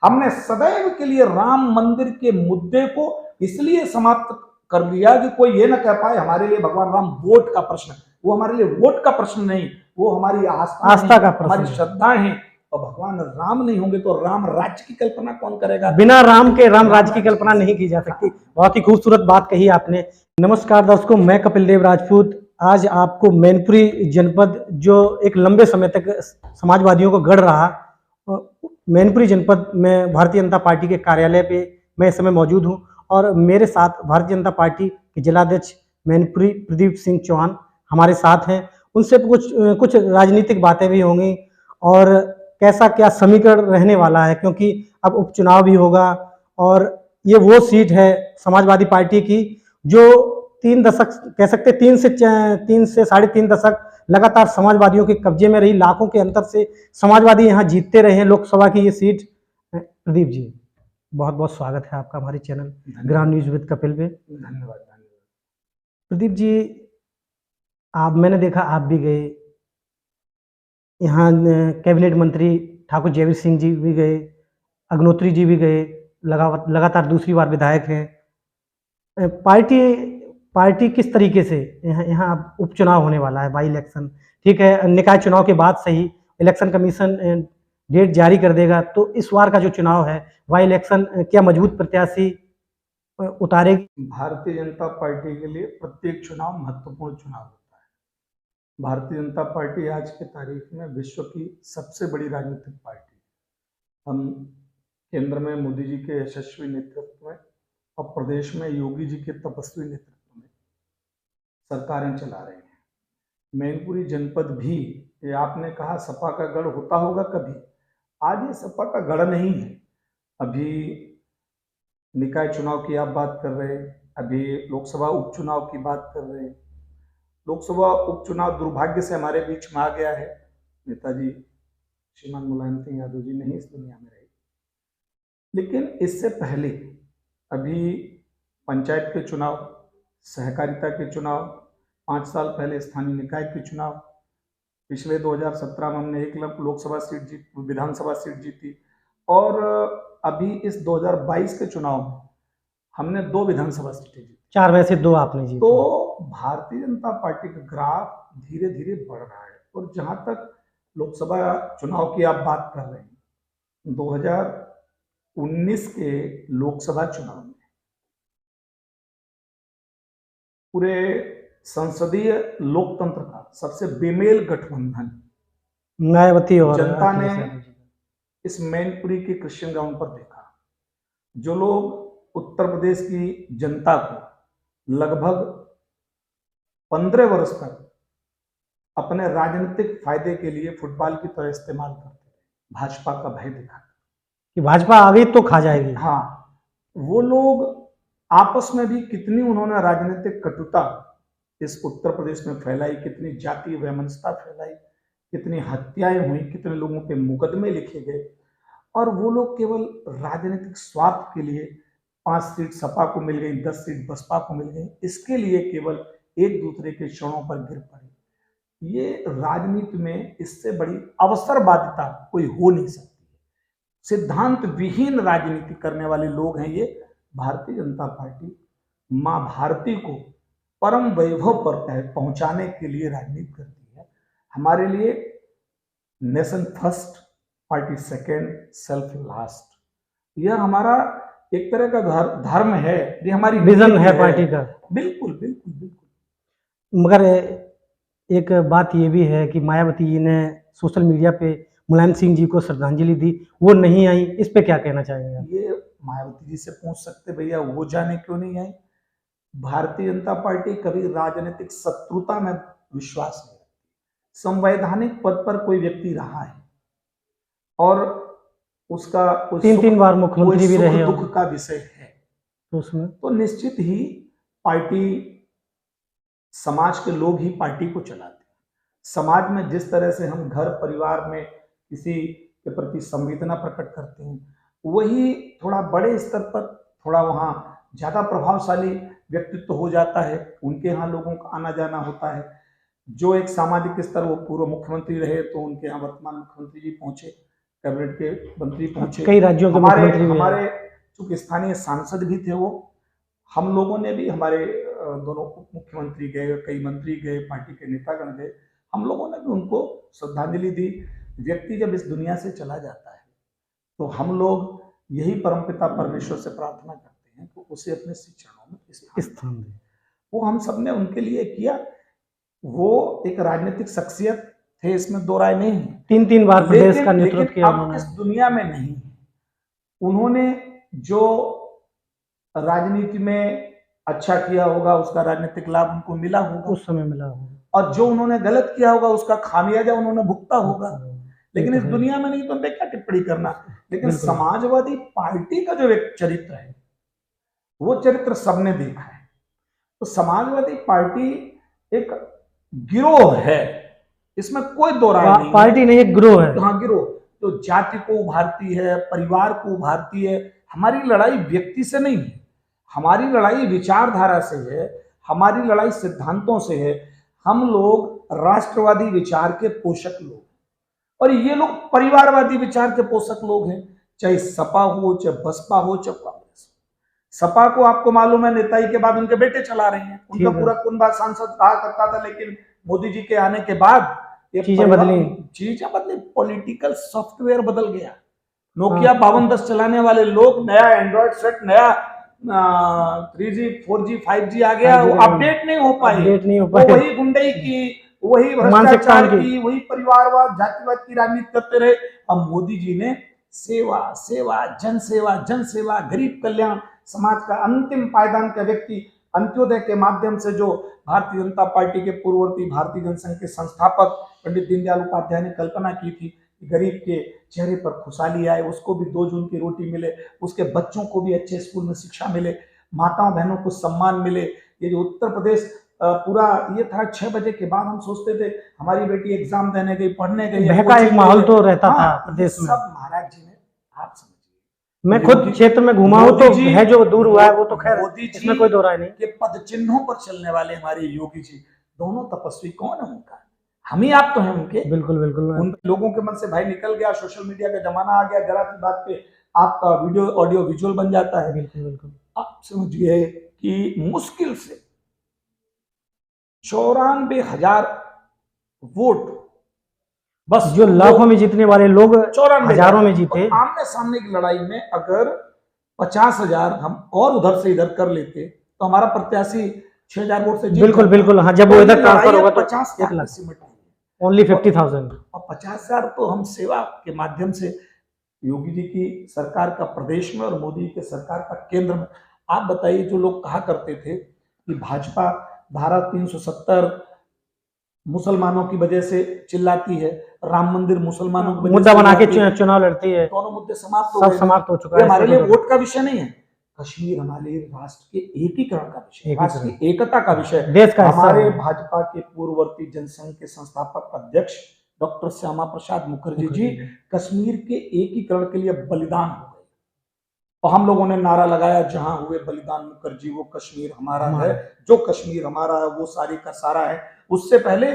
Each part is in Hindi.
हमने सदैव के लिए राम मंदिर के मुद्दे को इसलिए समाप्त कर दिया कि कोई ये ना कह पाए हमारे लिए भगवान राम वोट का प्रश्न है। वो हमारे लिए वोट का प्रश्न नहीं, वो हमारी आस्था का प्रश्न, हमारी श्रद्धा है। और भगवान राम नहीं होंगे तो राम राज्य की कल्पना कौन करेगा? बिना राम के राम राज्य की कल्पना नहीं की जा सकती। बहुत ही खूबसूरत बात कही आपने। नमस्कार दर्शकों, मैं कपिल देव राजपूत आज आपको मैनपुरी जनपद जो एक लंबे समय तक समाजवादियों को गढ़ रहा, मैनपुरी जनपद में भारतीय जनता पार्टी के कार्यालय पे मैं इस समय मौजूद हूं और मेरे साथ भारतीय जनता पार्टी के जिलाध्यक्ष मैनपुरी प्रदीप सिंह चौहान हमारे साथ हैं। उनसे कुछ राजनीतिक बातें भी होंगी और कैसा क्या समीकरण रहने वाला है, क्योंकि अब उपचुनाव भी होगा और ये वो सीट है समाजवादी पार्टी की जो 3 दशक कह सकते 3 से 3.5 दशक लगातार समाजवादियों के कब्जे में रही। लाखों के अंतर से समाजवादी यहाँ जीतते रहे हैं लोकसभा की ये सीट। प्रदीप जी, बहुत बहुत स्वागत है आपका हमारे channel ground news with Kapil पे। धन्यवाद। प्रदीप जी, मैंने देखा आप भी गए यहाँ, कैबिनेट मंत्री ठाकुर जयवीर सिंह जी भी गए, अग्नोत्री जी भी गए, लगातार दूसरी बार विधायक हैं। पार्टी किस तरीके से यहाँ उपचुनाव होने वाला है, बाई इलेक्शन, ठीक है, निकाय चुनाव के बाद सही, इलेक्शन कमीशन डेट जारी कर देगा, तो इस बार का जो चुनाव है बाई इलेक्शन क्या मजबूत प्रत्याशी उतारेगी? भारतीय जनता पार्टी के लिए प्रत्येक चुनाव महत्वपूर्ण चुनाव होता है। भारतीय जनता पार्टी आज की तारीख में विश्व की सबसे बड़ी राजनीतिक पार्टी है। हम केंद्र में मोदी जी के यशस्वी नेतृत्व में और प्रदेश में योगी जी के तपस्वी नेतृत्व में सरकारें चला रहे हैं। मैनपुरी जनपद भी, ये आपने कहा सपा का गढ़ होता होगा कभी, आज ये सपा का गढ़ नहीं है। अभी निकाय चुनाव की आप बात कर रहे हैं, अभी लोकसभा उपचुनाव की बात कर रहे हैं। लोकसभा उपचुनाव दुर्भाग्य से हमारे बीच में आ गया है। नेताजी श्रीमान मुलायम सिंह यादव जी नहीं इस दुनिया में रहे, लेकिन इससे पहले अभी पंचायत के चुनाव, सहकारिता के चुनाव, 5 साल पहले स्थानीय निकाय के चुनाव, पिछले 2017 में हमने 1 लोकसभा सीट जीती, विधानसभा सीट जीती, और अभी इस 2022 के चुनाव में हमने 2 विधानसभा सीटें जीती। 4 में से 2 आपने जीती। तो भारतीय जनता पार्टी का ग्राफ धीरे धीरे बढ़ रहा है। और जहां तक लोकसभा चुनाव की आप बात कर रहे हैं, 2019 के लोकसभा चुनाव में पूरे संसदीय लोकतंत्र का सबसे बेमेल गठबंधन मायावती और जनता ने इस मैनपुरी के क्रिश्चियन ग्राउंड पर देखा। जो लोग उत्तर प्रदेश की जनता को लगभग 15 वर्ष तक अपने राजनीतिक फायदे के लिए फुटबॉल की तरह इस्तेमाल करते थे, भाजपा का भय दिखा कि भाजपा आ गई तो खा जाएगी। हाँ, वो लोग आपस में भी कितनी उन्होंने राजनीतिक कटुता इस उत्तर प्रदेश में फैलाई, कितनी जातीय वैमनस्यता फैलाई, कितनी हत्याएं हुई, कितने लोगों पे मुकदमे लिखे गए, और वो लोग केवल राजनीतिक स्वार्थ के लिए 5 सीट सपा को मिल गई, 10 सीट बसपा को मिल गई, इसके लिए केवल एक दूसरे के चरणों पर गिर पड़े। ये राजनीति में इससे बड़ी अवसरवादिता कोई हो नहीं सकती। सिद्धांत विहीन राजनीति करने वाले लोग हैं ये। भारतीय जनता पार्टी मां भारती को परम वैभव पर पहुंचाने के लिए राजनीति करती है। हमारे लिए nation first, party second, self last, यह हमारा एक तरह का धर्म है, ये हमारी विजन है पार्टी का। बिल्कुल बिल्कुल बिल्कुल। मगर एक बात ये भी है कि मायावती जी ने सोशल मीडिया पे मुलायम सिंह जी को श्रद्धांजलि दी, वो नहीं आई, इस पे क्या कहना चाहेंगे? ये मायावती जी से पूछ सकते भैया, वो जाने क्यों नहीं आई। भारतीय जनता पार्टी कभी राजनीतिक शत्रुता में विश्वास नहीं रखती। संवैधानिक पद पर कोई व्यक्ति रहा है और उसका 3 बार मुख्यमंत्री भी रहे, दुख का विषय है, तो उसमें तो निश्चित ही पार्टी, समाज के लोग ही पार्टी को चलाते हैं। समाज में जिस तरह से हम घर परिवार में किसी के प्रति संवेदना प्रकट करते हैं, वही थोड़ा बड़े स्तर पर थोड़ा वहाँ ज्यादा प्रभावशाली व्यक्तित्व हो जाता है, उनके यहाँ लोगों का आना जाना होता है। जो एक सामाजिक स्तर, वो पूर्व मुख्यमंत्री रहे तो उनके यहाँ वर्तमान मुख्यमंत्री जी पहुंचे, कैबिनेट के मंत्री पहुंचे, कई राज्यों के हमारे मुख्यमंत्री भी आए। हमारे चूंकि स्थानीय सांसद भी थे वो, हम लोगों ने भी, हमारे दोनों उप मुख्यमंत्री गए, कई मंत्री गए, पार्टी के नेतागण गए, हम लोगों ने भी उनको श्रद्धांजलि दी। व्यक्ति जब इस दुनिया से चला जाता है तो हम लोग यही परमपिता परमेश्वर से प्रार्थना करते हैं कि उसे अपने श्री चरणों में स्थान दे। वो हम सब ने उनके लिए किया। वो एक राजनीतिक शख्सियत थे, इसमें दो राय नहीं है। 3 बार प्रदेश का नेतृत्व लेकिन किया अब उन्होंने। इस दुनिया में नहीं है। उन्होंने जो राजनीति में अच्छा किया होगा उसका राजनीतिक लाभ उनको मिला होगा, उस समय मिला होगा, और जो उन्होंने गलत किया होगा उसका खामियाजा उन्होंने भुगता होगा। लेकिन इस है। दुनिया में नहीं तो उन पे क्या टिप्पणी करना। लेकिन बिल्कुल। समाजवादी पार्टी का जो एक चरित्र है वो चरित्र सबने देखा है। तो समाजवादी पार्टी एक गिरोह है, इसमें कोई दो राय नहीं है। पार्टी नहीं, एक गिरोह है। हाँ, गिरोह तो जाति को उभारती है, परिवार को उभारती है। हमारी लड़ाई व्यक्ति से नहीं है, हमारी लड़ाई विचारधारा से है, हमारी लड़ाई सिद्धांतों से है। हम लोग राष्ट्रवादी विचार के पोषक लोग, और ये लोग परिवारवादी विचार के पोषक लोग हैं। चाहे सपा हो, चाहे बसपा हो, चाहे कांग्रेस हो। सपा को आपको मालूम है नेताई के बाद उनके बेटे चला रहे हैं, उनका पूरा कुनबा सांसद रहा करता था, लेकिन मोदी जी के आने के बाद ये चीजें बदली, पॉलिटिकल सॉफ्टवेयर बदल गया। नोकिया 5210 चलाने वाले लोग, नया एंड्रॉइड सेट, नया 3G 4G 5G आ गया, वो अपडेट नहीं हो पाए। वही गुंडई की, वही भ्रष्टाचार की, वही परिवारवाद, जातिवाद की राजनीति करते रहे। अब मोदी जी ने सेवा सेवा जनसेवा जनसेवा, गरीब कल्याण, समाज का अंतिम पायदान का व्यक्ति, अंत्योदय के माध्यम से, जो भारतीय जनता पार्टी के पूर्ववर्ती भारतीय जनसंघ के संस्थापक पंडित दीनदयाल उपाध्याय ने कल्पना की थी कि गरीब के चेहरे पर खुशहाली आए, उसको भी 2 जून की रोटी मिले, उसके बच्चों को भी अच्छे स्कूल में शिक्षा मिले, माताओं बहनों को सम्मान मिले। ये जो उत्तर प्रदेश पूरा ये था, 6 बजे के बाद हम सोचते थे हमारी बेटी एग्जाम देने गई, पढ़ने गई, बहका एक माहौल तो रहता था प्रदेश में। सब महाराज जी ने, आप समझिए, मैं खुद क्षेत्र में घुमा हूं तो है जो दूर हुआ है वो तो खैर इसमें कोई दो राय नहीं। के पद चिन्हों पर चलने वाले हमारे योगी जी, दोनों तपस्वी कौन है उनका, हम ही आप तो हैं उनके। बिल्कुल बिल्कुल। उन लोगों के मन से भाई निकल गया, सोशल मीडिया का जमाना आ गया, जरा सी बात पे आपका वीडियो ऑडियो विजुअल बन जाता है। बिल्कुल बिल्कुल। आप समझिए कि मुश्किल से 94,000 वोट, बस जो लाखों में जीतने वाले लोग 94 हजारों में जीते। आमने सामने की लड़ाई में अगर 50,000 हम और उधर से इधर कर लेते तो हमारा प्रत्याशी 6,000 वोट से जीत बिल्कुल जाता। बिल्कुल। हाँ, जब वो इधर ट्रांसफर होगा तो 50 1 लाख, सीमित है। ओनली 50,000। और 50,000 तो हम सेवा के माध्यम से योगी जी की सरकार का प्रदेश में और मोदी के सरकार का केंद्र में। आप बताइए, जो लोग कहा करते थे कि भाजपा धारा 370 मुसलमानों की वजह से चिल्लाती है, राम मंदिर मुसलमानों की वजह मुद्दा से बना के चिल्लाती है, चुनाव लड़ती है, दोनों मुद्दे समाप्त हो सब गए। समाप्त हो चुका ये है। हमारे लिए वोट का विषय नहीं है, कश्मीर हमारे राष्ट्र के एकीकरण का विषय, राष्ट्र की एकता का विषय, देश का हमारे भाजपा के पूर्ववर्ती जनसंघ के संस्थापक अध्यक्ष डॉक्टर श्यामा प्रसाद मुखर्जी जी कश्मीर के एकीकरण के लिए बलिदान हो गए। और हम लोगों ने नारा लगाया, जहां हुए बलिदान मुखर्जी वो कश्मीर हमारा है, जो कश्मीर हमारा है वो सारी का सारा है। उससे पहले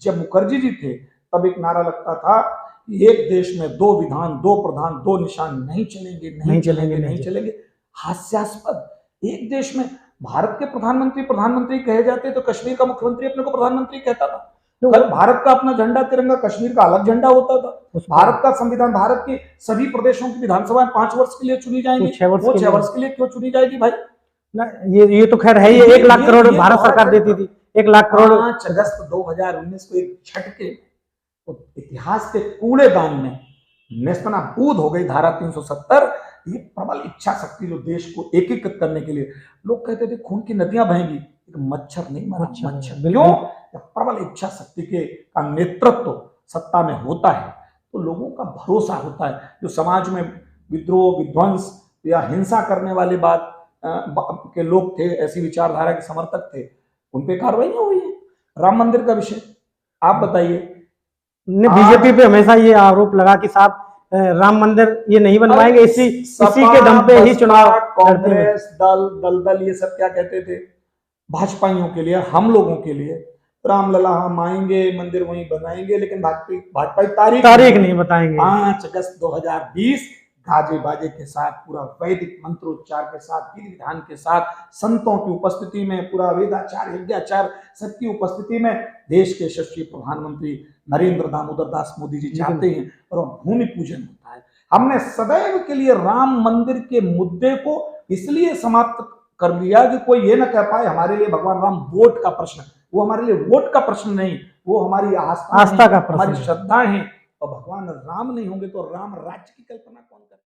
जब मुखर्जी जी थे तब एक नारा लगता था कि एक देश में 2 विधान, 2 प्रधान, 2 निशान नहीं चलेंगे, नहीं चलेंगे, नहीं चलेंगे। हास्यास्पद, एक देश में भारत के प्रधानमंत्री कहे जाते तो कश्मीर का मुख्यमंत्री अपने को प्रधानमंत्री कहता था। भारत का अपना झंडा तिरंगा, कश्मीर का अलग झंडा होता था। भारत का संविधान, भारत के सभी प्रदेशों की विधानसभाएं 5 वर्ष के लिए चुनी जाएंगी, वो 6 वर्ष के लिए क्यों चुनी जाएगी भाई? ना, ये तो खैर है, ये 1 लाख करोड़ भारत सरकार देती थी, 1 लाख करोड़। 5 अगस्त 2019 को एक झटके तो इतिहास के कूड़ेदान में नेस्तनाबूद हो गई धारा 370। ये प्रबल इच्छा शक्ति जो देश को एकीकृत करने के लिए, लोग कहते थे खून की नदियां बहेंगी, मच्छर नहीं मरा, मच्छर क्यों? प्रबल इच्छा शक्ति का नेतृत्व सत्ता में होता है तो लोगों का भरोसा होता है। जो समाज में विद्रोह, विध्वंस या हिंसा करने वाले बात के लोग थे, ऐसी विचारधारा के समर्थक थे, उन पे कार्रवाई हुई है। राम मंदिर का विषय आप बताइए। बीजेपी पे हमेशा ये आरोप लगा कि साहब राम मंदिर ये नहीं बनवाएंगे, इसी के दम पे ही चुनाव। कांग्रेस दल ये सब क्या कहते थे भाजपाइयों के लिए, हम लोगों के लिए रामलला हम आएंगे, मंदिर वहीं बनाएंगे, लेकिन भाजपा तारीख नहीं बताएंगे। 5 अगस्त 2020 गाजे बाजे के साथ, पूरा वैदिक मंत्रोच्चार के साथ, विधि विधान के साथ, संतों की उपस्थिति में, पूरा वेदाचार यज्ञाचार सबकी उपस्थिति में देश के यशस्वी प्रधानमंत्री नरेंद्र दामोदर दास मोदी जी चाहते हैं और भूमि पूजन होता है। हमने सदैव के लिए राम मंदिर के मुद्दे को इसलिए समाप्त कर लिया कि कोई ये ना कह पाए हमारे लिए भगवान राम वोट का प्रश्न। वो हमारे लिए वोट का प्रश्न नहीं, वो हमारी आस्था का प्रश्न हमारी है। श्रद्धा है। और भगवान राम नहीं होंगे तो राम राज्य की कल्पना कौन करे।